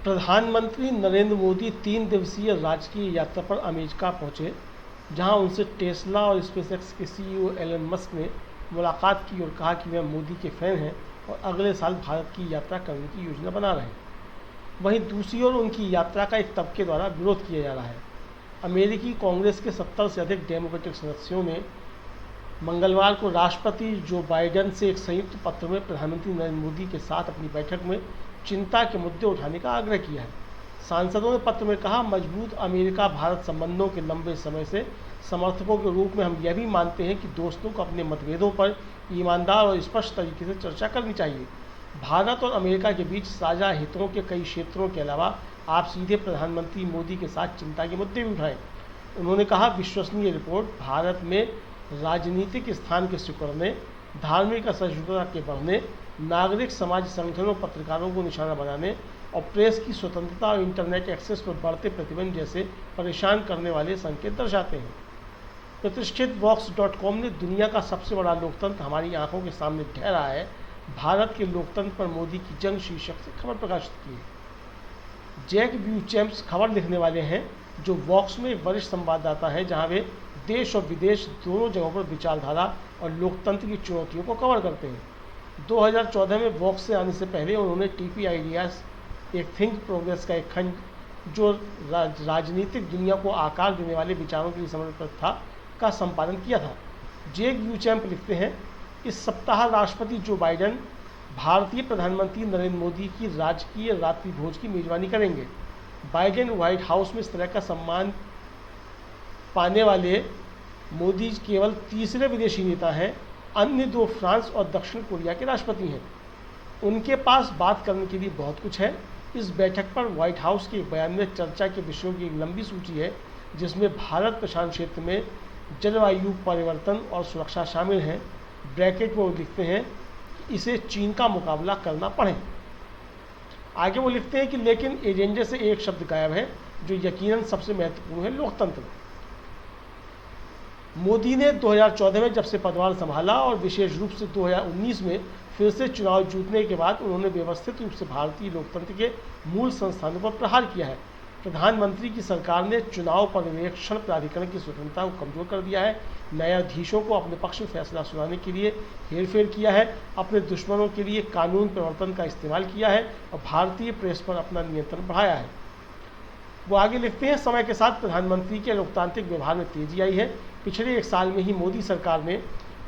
प्रधानमंत्री नरेंद्र मोदी 3 दिवसीय राजकीय यात्रा पर अमेरिका पहुंचे, जहां उनसे टेस्ला और स्पेसएक्स के सीईओ एलन मस्क ने मुलाकात की और कहा कि वे मोदी के फैन हैं और अगले साल भारत की यात्रा करने की योजना बना रहे हैं। वहीं दूसरी ओर उनकी यात्रा का एक तबके द्वारा विरोध किया जा रहा है। अमेरिकी कांग्रेस के 70 से अधिक डेमोक्रेटिक सदस्यों ने मंगलवार को राष्ट्रपति जो बाइडेन से एक संयुक्त पत्र में प्रधानमंत्री नरेंद्र मोदी के साथ अपनी बैठक में चिंता के मुद्दे उठाने का आग्रह किया है। सांसदों ने पत्र में कहा, मजबूत अमेरिका भारत संबंधों के लंबे समय से समर्थकों के रूप में हम यह भी मानते हैं कि दोस्तों को अपने मतभेदों पर ईमानदार और स्पष्ट तरीके से चर्चा करनी चाहिए। भारत और अमेरिका के बीच साझा हितों के कई क्षेत्रों के अलावा आप सीधे प्रधानमंत्री मोदी के साथ चिंता के मुद्दे भी उठाएं। उन्होंने कहा, विश्वसनीय रिपोर्ट भारत में राजनीतिक स्थान के सिकुड़ने, धार्मिक असहिष्णुता के बढ़ने, नागरिक समाज संगठनों पत्रकारों को निशाना बनाने और प्रेस की स्वतंत्रता और इंटरनेट एक्सेस पर बढ़ते प्रतिबंध जैसे परेशान करने वाले संकेत दर्शाते हैं। प्रतिष्ठित Vox.com ने दुनिया का सबसे बड़ा लोकतंत्र हमारी आंखों के सामने ढह रहा है, भारत के लोकतंत्र पर मोदी की जंग शीर्षक से खबर प्रकाशित की है। जैक ब्यूचैम्प्स खबर लिखने वाले हैं, जो वॉक्स में एक वरिष्ठ संवाददाता हैं, जहां वे देश और विदेश दोनों जगहों पर विचारधारा और लोकतंत्र की चुनौतियों को कवर करते हैं। 2014 में वॉक्स से आने से पहले उन्होंने टीपी आइडियाज, एक थिंक प्रोग्रेस का एक खंड जो राजनीतिक दुनिया को आकार देने वाले विचारों के लिए समर्पित था, का संपादन किया था। जेक ब्यूचैम्प लिखते हैं, इस सप्ताह राष्ट्रपति जो बाइडेन भारतीय प्रधानमंत्री नरेंद्र मोदी की राजकीय रात्रि भोज की मेजबानी करेंगे। बाइडेन व्हाइट हाउस में इस तरह का सम्मान पाने वाले मोदी केवल तीसरे विदेशी नेता हैं। अन्य 2 फ्रांस और दक्षिण कोरिया के राष्ट्रपति हैं। उनके पास बात करने के लिए बहुत कुछ है। इस बैठक पर व्हाइट हाउस के एक बयान में चर्चा के विषयों की एक लंबी सूची है, जिसमें भारत प्रशांत क्षेत्र में जलवायु परिवर्तन और सुरक्षा शामिल हैं। ब्रैकेट में वो लिखते हैं कि इसे चीन का मुकाबला करना पड़े। आगे वो लिखते हैं कि लेकिन एजेंडे से एक शब्द गायब है, जो यकीनन सबसे महत्वपूर्ण है, लोकतंत्र। मोदी ने 2014 में जब से पदभार संभाला और विशेष रूप से 2019 में फिर से चुनाव जीतने के बाद उन्होंने व्यवस्थित रूप से भारतीय लोकतंत्र के मूल संस्थानों पर प्रहार किया है। प्रधानमंत्री की सरकार ने चुनाव पर्यवेक्षण प्राधिकरण की स्वतंत्रता को कमजोर कर दिया है, न्यायाधीशों को अपने पक्ष में फैसला सुनाने के लिए हेरफेर किया है, अपने दुश्मनों के लिए कानून प्रवर्तन का इस्तेमाल किया है और भारतीय प्रेस पर अपना नियंत्रण बढ़ाया है। वो आगे लिखते हैं, समय के साथ प्रधानमंत्री के लोकतांत्रिक व्यवहार में तेजी आई है। पिछले 1 साल में ही मोदी सरकार ने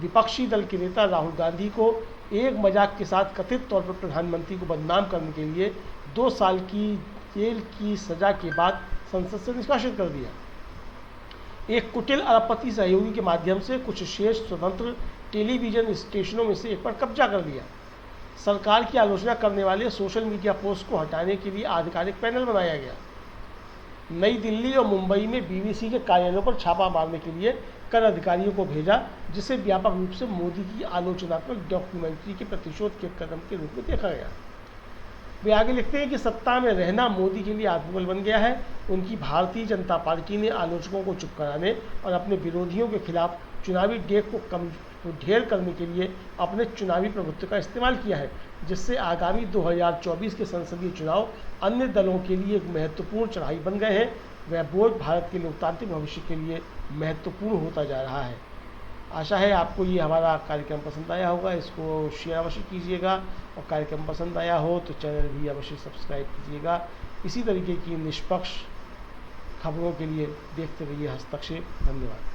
विपक्षी दल के नेता राहुल गांधी को एक मजाक के साथ कथित तौर पर प्रधानमंत्री को बदनाम करने के लिए 2 साल की जेल की सजा के बाद संसद से निष्कासित कर दिया। एक कुटिल अरबपति सहयोगी के माध्यम से कुछ शेष स्वतंत्र टेलीविजन स्टेशनों में से एक पर कब्जा कर लिया। सरकार की आलोचना करने वाले सोशल मीडिया पोस्ट को हटाने के लिए आधिकारिक पैनल बनाया गया। नई दिल्ली और मुंबई में बीबीसी के कार्यालयों पर छापा मारने के लिए कर अधिकारियों को भेजा, जिसे व्यापक रूप से मोदी की आलोचनात्मक डॉक्यूमेंट्री के प्रतिशोध के कदम के रूप में देखा गया। वे आगे लिखते हैं कि सत्ता में रहना मोदी के लिए आत्मबल बन गया है। उनकी भारतीय जनता पार्टी ने आलोचकों को चुप कराने और अपने विरोधियों के खिलाफ चुनावी डेग को ढेर करने के लिए अपने चुनावी प्रभुत्व का इस्तेमाल किया है, जिससे आगामी 2024 के संसदीय चुनाव अन्य दलों के लिए एक महत्वपूर्ण चढ़ाई बन गए हैं। वह बोझ भारत के लोकतांत्रिक भविष्य के लिए महत्वपूर्ण होता जा रहा है। आशा है आपको ये हमारा कार्यक्रम पसंद आया होगा। इसको शेयर अवश्य कीजिएगा और कार्यक्रम पसंद आया हो तो चैनल भी अवश्य सब्सक्राइब कीजिएगा। इसी तरीके की निष्पक्ष खबरों के लिए देखते रहिए हस्तक्षेप। धन्यवाद।